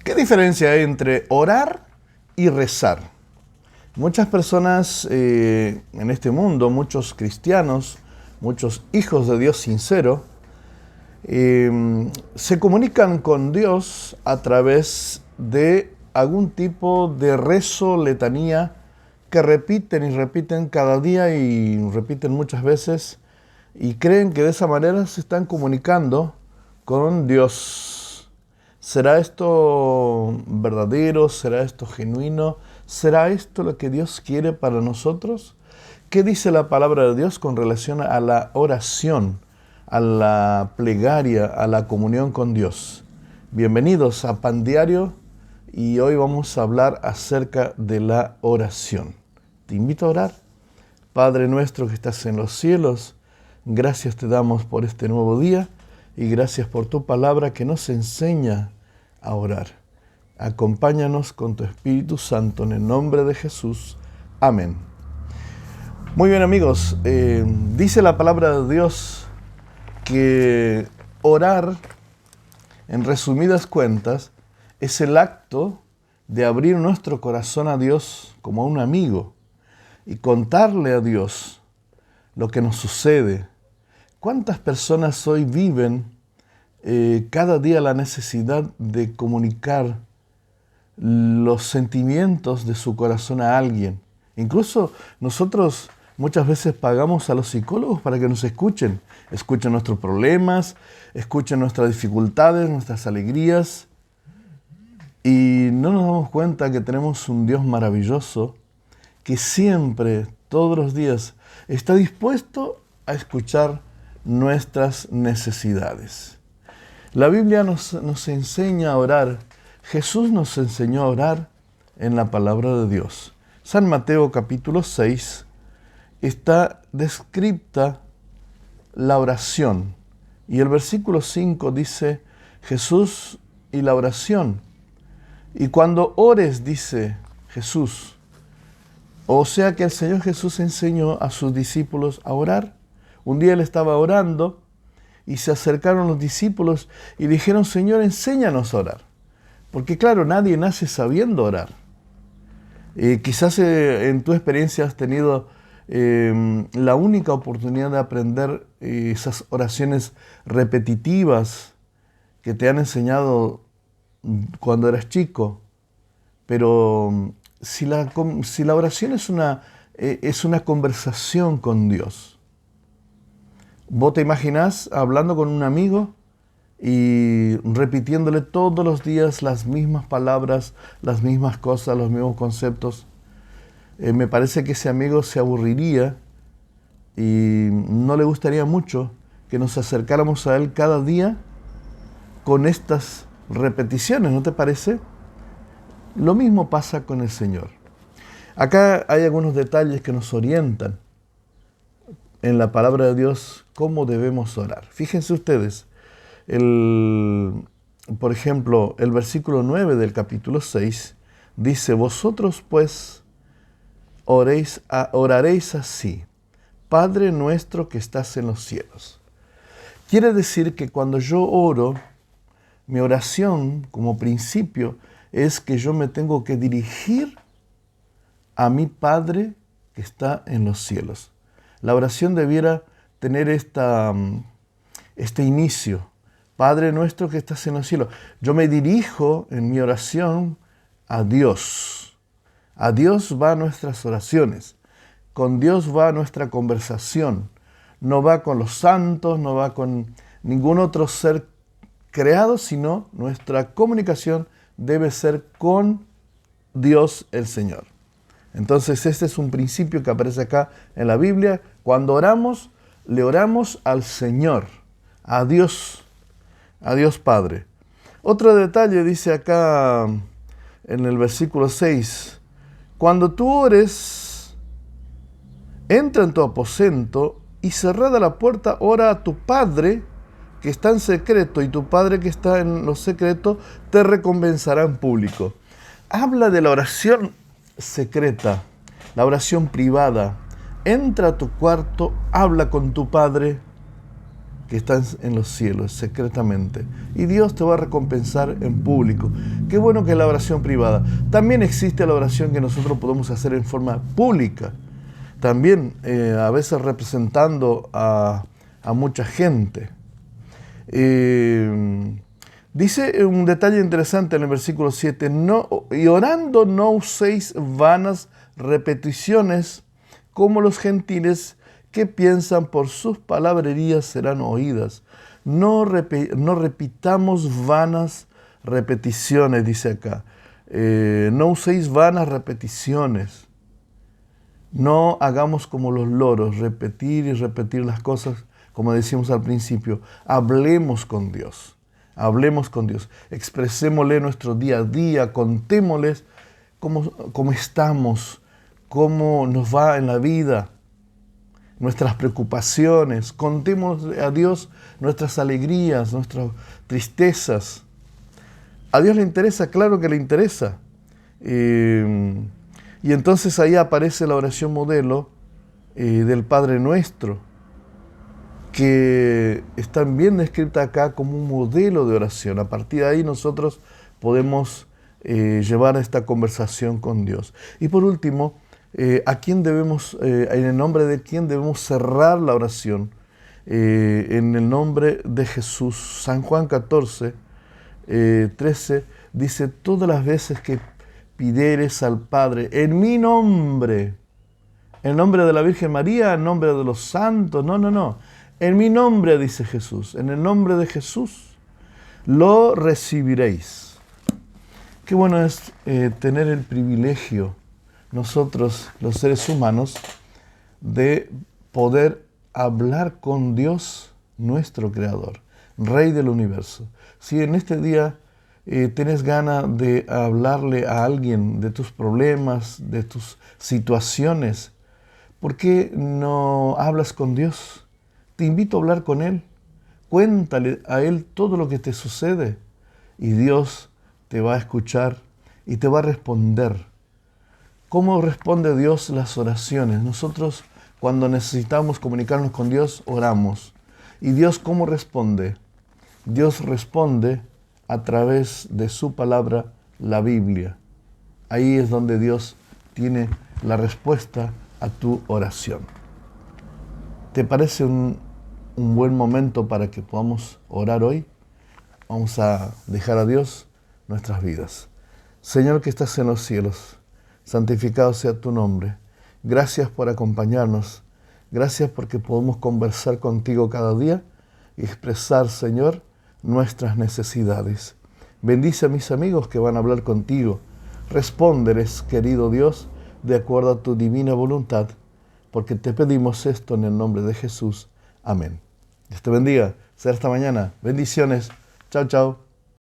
¿Qué diferencia hay entre orar y rezar? Muchas personas en este mundo, muchos cristianos, muchos hijos de Dios sincero, se comunican con Dios a través de algún tipo de rezo, letanía, que repiten y repiten cada día y repiten muchas veces y creen que de esa manera se están comunicando con Dios. ¿Será esto verdadero? ¿Será esto genuino? ¿Será esto lo que Dios quiere para nosotros? ¿Qué dice la palabra de Dios con relación a la oración, a la plegaria, a la comunión con Dios? Bienvenidos a Pan Diario y hoy vamos a hablar acerca de la oración. Te invito a orar. Padre nuestro que estás en los cielos, gracias te damos por este nuevo día y gracias por tu palabra que nos enseña a orar. Acompáñanos con tu Espíritu Santo en el nombre de Jesús. Amén. Muy bien, amigos, dice la palabra de Dios que orar, en resumidas cuentas, es el acto de abrir nuestro corazón a Dios como a un amigo y contarle a Dios lo que nos sucede. ¿Cuántas personas hoy viven cada día la necesidad de comunicar los sentimientos de su corazón a alguien? Incluso nosotros muchas veces pagamos a los psicólogos para que nos escuchen nuestros problemas, escuchen nuestras dificultades, nuestras alegrías, y no nos damos cuenta que tenemos un Dios maravilloso que siempre, todos los días, está dispuesto a escuchar nuestras necesidades. La Biblia nos enseña a orar. Jesús nos enseñó a orar en la palabra de Dios. San Mateo capítulo 6 está descrita la oración. Y el versículo 5 dice, Jesús y la oración. Y cuando ores, dice Jesús, o sea que el Señor Jesús enseñó a sus discípulos a orar. Un día Él estaba orando y se acercaron los discípulos y dijeron, Señor, enséñanos a orar. Porque claro, nadie nace sabiendo orar. Quizás en tu experiencia has tenido la única oportunidad de aprender esas oraciones repetitivas que te han enseñado cuando eras chico. Pero si la oración es una conversación con Dios, vos te imaginás hablando con un amigo y repitiéndole todos los días las mismas palabras, las mismas cosas, los mismos conceptos. Me parece que ese amigo se aburriría y no le gustaría mucho que nos acercáramos a él cada día con estas repeticiones, ¿no te parece? Lo mismo pasa con el Señor. Acá hay algunos detalles que nos orientan en la palabra de Dios cómo debemos orar. Fíjense ustedes, por ejemplo, el versículo 9 del capítulo 6 dice, vosotros pues oraréis así, Padre nuestro que estás en los cielos. Quiere decir que cuando yo oro, mi oración como principio es que yo me tengo que dirigir a mi Padre que está en los cielos. La oración debiera tener este inicio. Padre nuestro que estás en los cielos. Yo me dirijo en mi oración a Dios. A Dios va nuestras oraciones. Con Dios va nuestra conversación. No va con los santos, no va con ningún otro ser creado, sino nuestra comunicación debe ser con Dios el Señor. Entonces este es un principio que aparece acá en la Biblia. Cuando oramos, le oramos al Señor, a Dios Padre. Otro detalle dice acá en el versículo 6, cuando tú ores, entra en tu aposento y cerrada la puerta, ora a tu Padre que está en secreto, y tu Padre que está en lo secreto te recompensará en público. Habla de la oración secreta, la oración privada. Entra a tu cuarto, habla con tu Padre que está en los cielos, secretamente. Y Dios te va a recompensar en público. Qué bueno que es la oración privada. También existe la oración que nosotros podemos hacer en forma pública. También a veces representando a mucha gente. Dice un detalle interesante en el versículo 7, y orando no uséis vanas repeticiones como los gentiles que piensan por sus palabrerías serán oídas. No repitamos vanas repeticiones, dice acá. No uséis vanas repeticiones. No hagamos como los loros, repetir y repetir las cosas, como decimos al principio. Hablemos con Dios. Hablemos con Dios. Expresémosle nuestro día a día. Contémosles cómo estamos, cómo nos va en la vida, nuestras preocupaciones. Contemos a Dios nuestras alegrías, nuestras tristezas. A Dios le interesa, claro que le interesa. Y entonces ahí aparece la oración modelo del Padre Nuestro, que está bien descrita acá como un modelo de oración. A partir de ahí nosotros podemos llevar esta conversación con Dios. Y por último, ¿a quién debemos, en el nombre de quién debemos cerrar la oración? En el nombre de Jesús. San Juan 14, 13 dice, todas las veces que pidieres al Padre en mi nombre, en nombre de la Virgen María, en nombre de los santos, no, en mi nombre, dice Jesús, en el nombre de Jesús, lo recibiréis. Qué bueno es tener el privilegio, nosotros, los seres humanos, de poder hablar con Dios, nuestro Creador, Rey del universo. Si en este día tienes ganas de hablarle a alguien de tus problemas, de tus situaciones, ¿por qué no hablas con Dios? Te invito a hablar con Él. Cuéntale a Él todo lo que te sucede y Dios te va a escuchar y te va a responder. ¿Cómo responde Dios las oraciones? Nosotros, cuando necesitamos comunicarnos con Dios, oramos. ¿Y Dios cómo responde? Dios responde a través de su palabra, la Biblia. Ahí es donde Dios tiene la respuesta a tu oración. ¿Te parece un buen momento para que podamos orar hoy? Vamos a dejar a Dios nuestras vidas. Señor que estás en los cielos, santificado sea tu nombre. Gracias por acompañarnos. Gracias porque podemos conversar contigo cada día y expresar, Señor, nuestras necesidades. Bendice a mis amigos que van a hablar contigo. Respóndeles, querido Dios, de acuerdo a tu divina voluntad, porque te pedimos esto en el nombre de Jesús. Amén. Dios te bendiga. Será hasta mañana. Bendiciones. Chao, chao.